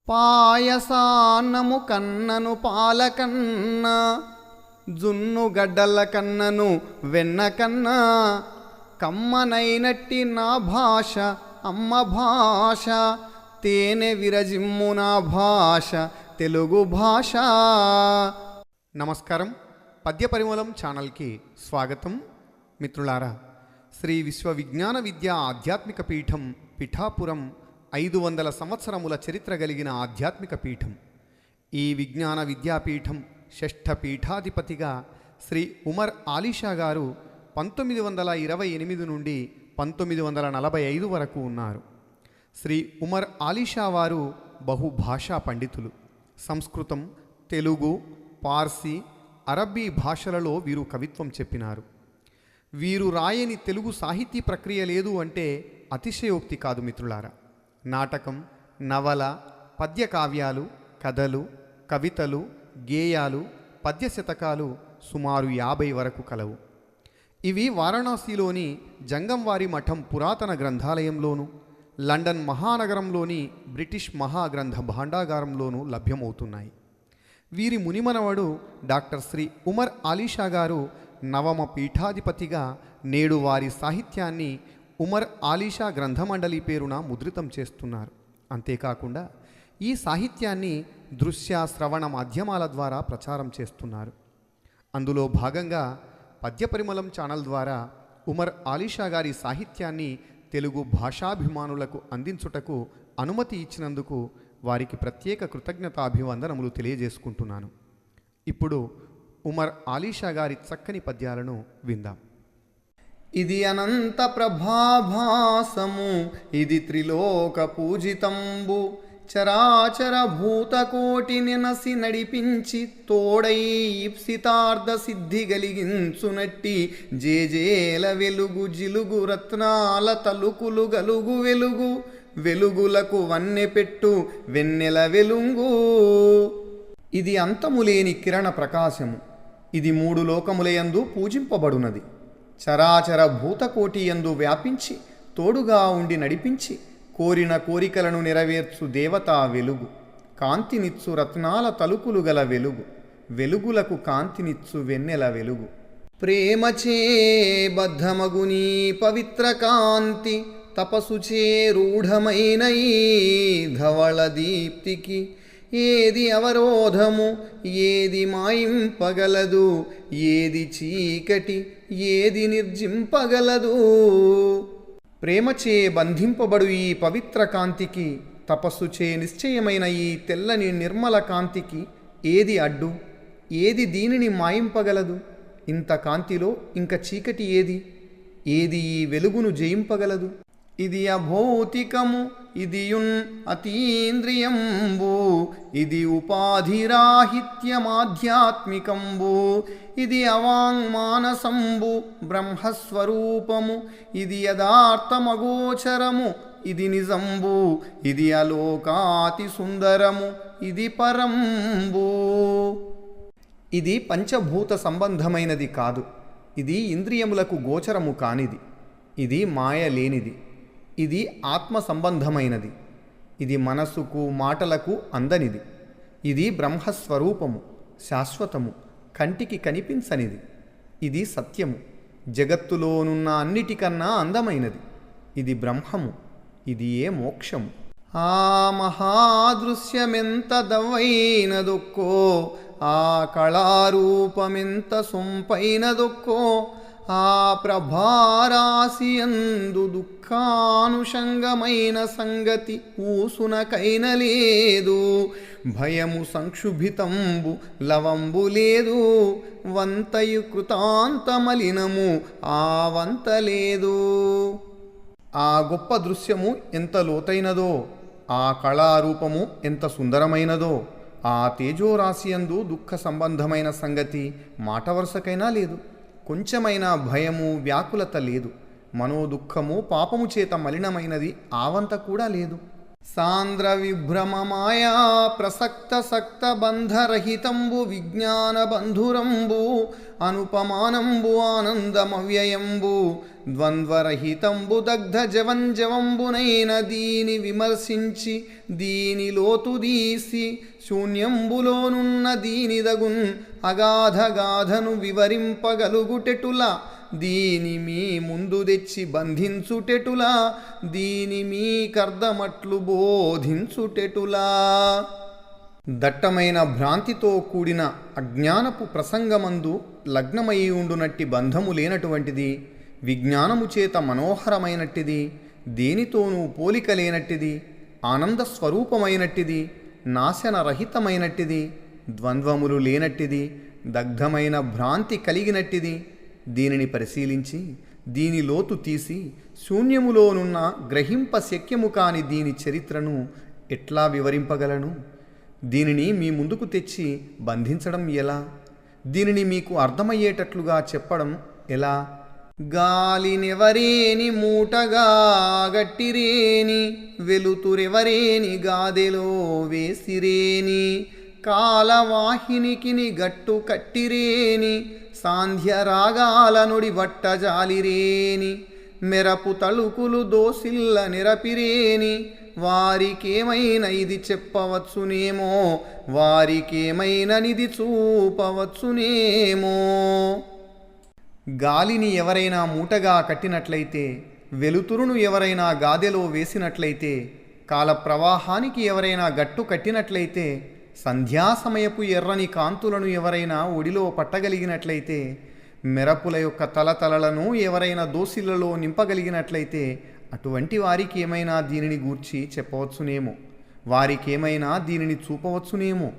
పాయసాన్నము కన్నను పాలకన్న, జున్ను గడ్డల కన్నను వెన్న కన్నా, కమ్మనైనట్టి నా భాష అమ్మ భాష, తేనె విరజిమ్ము నా భాష తెలుగు భాష. నమస్కారం. పద్య పరిమళం ఛానల్కి స్వాగతం. మిత్రులారా, శ్రీ విశ్వవిజ్ఞాన విద్యా ఆధ్యాత్మిక పీఠం పిఠాపురం 500 సంవత్సరముల చరిత్ర కలిగిన ఆధ్యాత్మిక పీఠం. ఈ విజ్ఞాన విద్యాపీఠం షష్ఠ పీఠాధిపతిగా శ్రీ ఉమర్ ఆలీషా గారు 1928 నుండి 1945 వరకు ఉన్నారు. శ్రీ ఉమర్ ఆలీషా వారు బహుభాషా పండితులు. సంస్కృతం, తెలుగు, పార్సీ, అరబ్బీ భాషలలో వీరు కవిత్వం చెప్పినారు. వీరు రాయని తెలుగు సాహితీ ప్రక్రియ లేదు అంటే అతిశయోక్తి కాదు మిత్రులారా. నాటకం, నవల, పద్య కావ్యాలు, కథలు, కవితలు, గేయాలు, పద్య శతకాలు సుమారు 50 వరకు కలవు. ఇవి వారణాసిలోని జంగంవారి మఠం పురాతన గ్రంథాలయంలోను, లండన్ మహానగరంలోని బ్రిటిష్ మహాగ్రంథ భాండాగారంలోనూ లభ్యమవుతున్నాయి. వీరి మునిమనవడు డాక్టర్ శ్రీ ఉమర్ ఆలీషా గారు నవమ పీఠాధిపతిగా నేడు వారి సాహిత్యాన్ని ఉమర్ ఆలీషా గ్రంథమండలి పేరున ముద్రితం చేస్తున్నారు. అంతేకాకుండా ఈ సాహిత్యాన్ని దృశ్య శ్రవణ మాధ్యమాల ద్వారా ప్రచారం చేస్తున్నారు. అందులో భాగంగా పద్య పరిమళం ఛానల్ ద్వారా ఉమర్ ఆలీషా గారి సాహిత్యాన్ని తెలుగు భాషాభిమానులకు అందించుటకు అనుమతి ఇచ్చినందుకు వారికి ప్రత్యేక కృతజ్ఞతాభివందనములు తెలియజేసుకుంటున్నాను. ఇప్పుడు ఉమర్ ఆలీషా గారి చక్కని పద్యాలను విందాం. ఇది అనంత ప్రభాభాసము, ఇది త్రిలోక పూజితంబు, చరాచర భూతకోటి నెనసి నడిపించి తోడై ఇప్సితార్థ సిద్ధి గలిగించునట్టి జేజేల వెలుగు జిలుగు రత్నాల తలుకులు గలుగు వెలుగు, వెలుగులకు వన్నె పెట్టు వెన్నెల వెలుగు. ఇది అంతములేని కిరణ ప్రకాశము, ఇది 3 లోకములయందు పూజింపబడునది. చరాచర భూతకోటి యందు వ్యాపించి తోడుగా ఉండి నడిపించి కోరిన కోరికలను నెరవేర్చు దేవతా వెలుగు, కాంతినిచ్చు రత్నాల తలుపులు గల వెలుగు, వెలుగులకు కాంతినిచ్చు వెన్నెల వెలుగు. ప్రేమచే బద్ధమగునీ పవిత్ర కాంతి, తపసుచే రూఢమైన ఈ ధవళ దీప్తికి ఏది అవరోధము, ఏది మాయింపగలదు, ఏది చీకటి, ఏది నిర్జింపగలదు. ప్రేమచే బంధింపబడు ఈ పవిత్ర కాంతికి, తపస్సుచే నిశ్చయమైన ఈ తెల్లని నిర్మల కాంతికి ఏది అడ్డు, ఏది దీనిని మాయింపగలదు? ఇంత కాంతిలో ఇంక చీకటి ఏది? ఏది ఈ వెలుగును జయింపగలదు? ఇది అభౌతికము, ఇదియున్ అతీంద్రియంబు, ఇది ఉపాధిరాహిత్యమాధ్యాత్మికంబు, ఇది అవాంగ్మానసంబు బ్రహ్మస్వరూపము, ఇది యథార్థమగోచరము, ఇది నిజంబు, ఇది అలోకాతి సుందరము, ఇది పరంబు. ఇది పంచభూత సంబంధమైనది కాదు, ఇది ఇంద్రియములకు గోచరము కానిది, ఇది మాయ లేనిది, ఇది ఆత్మ సంబంధమైనది, ఇది మనస్సుకు మాటలకు అందనిది, ఇది బ్రహ్మస్వరూపము, శాశ్వతము, కంటికి కనిపించనిది, ఇది సత్యము, జగత్తులోనున్న అన్నిటికన్నా అందమైనది, ఇది బ్రహ్మము, ఇది ఏ మోక్షము. ఆ మహాదృశ్యమెంత దవ్వైనదొక్కో, ఆ కళారూపమెంత సొంపైనదొక్కో, ఆ ప్రభారాశియందు దుఃఖానుషంగమైన సంగతి ఊసునకైన లేదు, భయము సంక్షుభితంబు లవంబు లేదు, వంతయు కృతాంతమలినము ఆ వంత లేదు. ఆ గొప్ప దృశ్యము ఎంత లోతైనదో, ఆ కళారూపము ఎంత సుందరమైనదో, ఆ తేజోరాశియందు దుఃఖ సంబంధమైన సంగతి మాట వరుసకైనా లేదు, కొంచెమైనా భయము వ్యాకులత లేదు, మనోదుఃఖము పాపము చేత మలినమైనది ఆవంత కూడా లేదు. సాంద్ర విభ్రమ మాయా ప్రసక్త సక్త బంధరహితంబు విజ్ఞాన బంధురంబు అనుపమానంబు ఆనందమవ్యయంబు ద్వంద్వరహితంబు దగ్ధ జవంజవంబునైన దీని విమర్శించి దీని లోతు దీసి శూన్యంబులోనున్న దీని దగున్ అగాధగాధను వివరింపగలుగుటెటులా దీని మీ ముందు తెచ్చి బంధించుటెటులా దీని మీ కర్దమట్లు బోధించుటెటులా. దట్టమైన భ్రాంతితో కూడిన అజ్ఞానపు ప్రసంగమందు లగ్నమై ఉండునట్టి బంధము లేనటువంటిది, విజ్ఞానము చేత మనోహరమైనట్టిది, దేనితోనూ పోలిక లేనట్టిది, ఆనంద స్వరూపమైనట్టిది, నాశనరహితమైనట్టిది, ద్వంద్వములు లేనట్టిది, దగ్ధమైన భ్రాంతి కలిగినట్టిది. దీనిని పరిశీలించి దీని లోతు తీసి శూన్యములోనున్న గ్రహింప శక్యము కాని దీని చరిత్రను ఎట్లా వివరింపగలను? దీనిని మీ ముందుకు తెచ్చి బంధించడం ఎలా? దీనిని మీకు అర్థమయ్యేటట్లుగా చెప్పడం ఎలా? గాలినెవరేని మూటగా గట్టిరేని వెలుతురెవరేని గాదెలో వేసిరేని కాలవాహినికిని గట్టు కట్టిరేని సాంధ్యరాగాల నుడి బట్టజాలిరేని మెరపు తళుకులు దోసిల్ల నిరపిరేని వారికేమైన ఇది చెప్పవచ్చునేమో వారికేమైననిది చూపవచ్చునేమో. గాలిని ఎవరైనా మూటగా కట్టినట్లయితే, వెలుతురును ఎవరైనా గాదెలో వేసినట్లయితే, కాల ప్రవాహానికి ఎవరైనా గట్టు కట్టినట్లయితే, సంధ్యాసమయపు ఎర్రని కాంతులను ఎవరైనా ఒడిలో పట్టగలిగినట్లయితే, మెరపుల యొక్క తలతలలను ఎవరైనా దోసిళ్లలో నింపగలిగినట్లయితే, అటువంటి వారికి ఏమైనా దీనిని గూర్చి చెప్పవచ్చునేమో, వారికేమైనా దీనిని చూపవచ్చునేమో.